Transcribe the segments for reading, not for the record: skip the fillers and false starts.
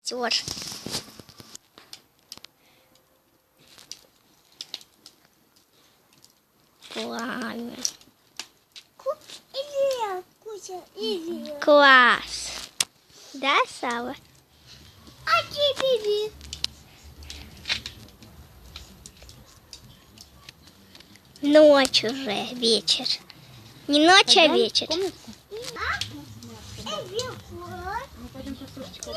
костер. Пламя. Класс. Да, Сава? А тебе? Ночь уже, вечер. Не ночь, а вечер. Мы пойдем сейчас сушечку.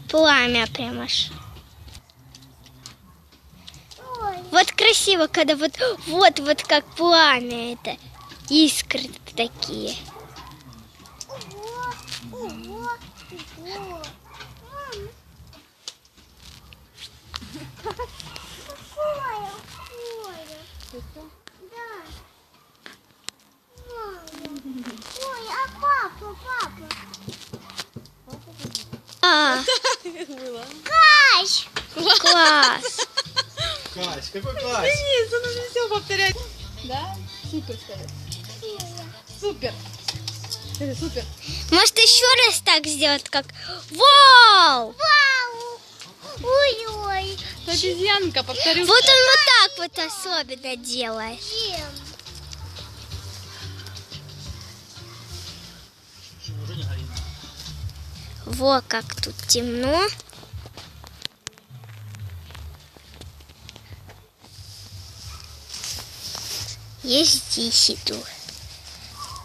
Пламя прямо аж. Вот красиво, когда вот как пламя это. Искры такие. Ого. Какое? Да. Ой, а папа? Кась! Класс. Кась, какой класс? Денис, он уже все повторяет. Да? Супер, скажи. Супер. Скажи, супер. Может еще раз так сделать, как вау! Вау! Ой-ой! Это обезьянка, повторю. Вот он вот так вот особенно делает. Чем? Во, как тут темно. Я здесь иду.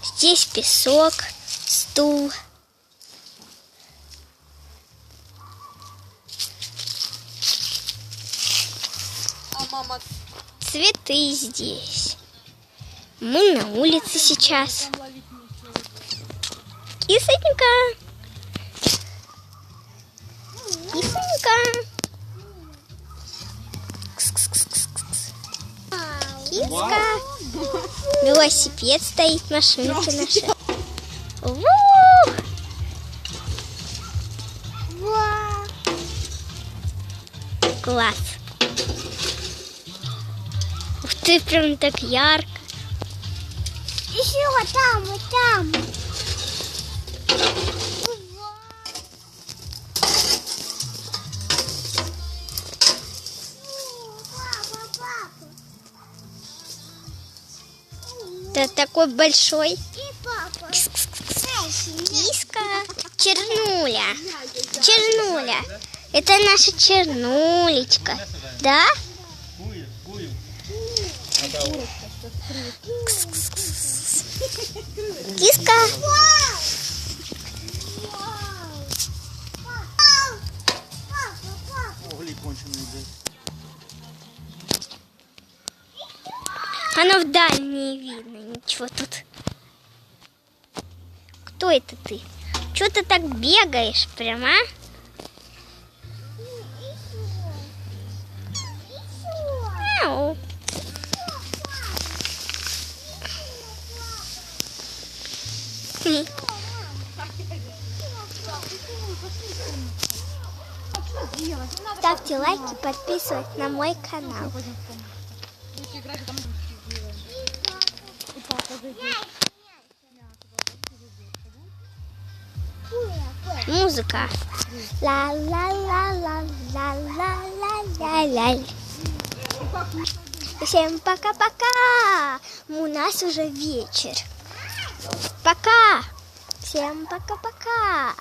Здесь песок, стул. А мама Цветы здесь. Мы на улице сейчас. там ловить нечего. Кисонька. Кисонька. Кс-кс-кс-кс-кс. Киска. Велосипед стоит, машинки наши. Ву! Вау! Класс. Ух ты, прям так ярко. Еще там, вот там. Папа. Это такой большой. И папа. Киска. Чернуля. Чернуля. Это наша чернулечка. Да? Киска. Угли конченые, блядь. Оно вдаль не видно. Ничего тут. Кто это ты? Чего ты так бегаешь прямо? Мяу. Ставьте лайки, подписывайтесь на мой канал. Если играть, там и папа зайдет. Музыка. Ла-ла-ла-ла-ла-ла-ла-ла. Всем пока-пока. У нас уже вечер. Пока. Всем пока-пока.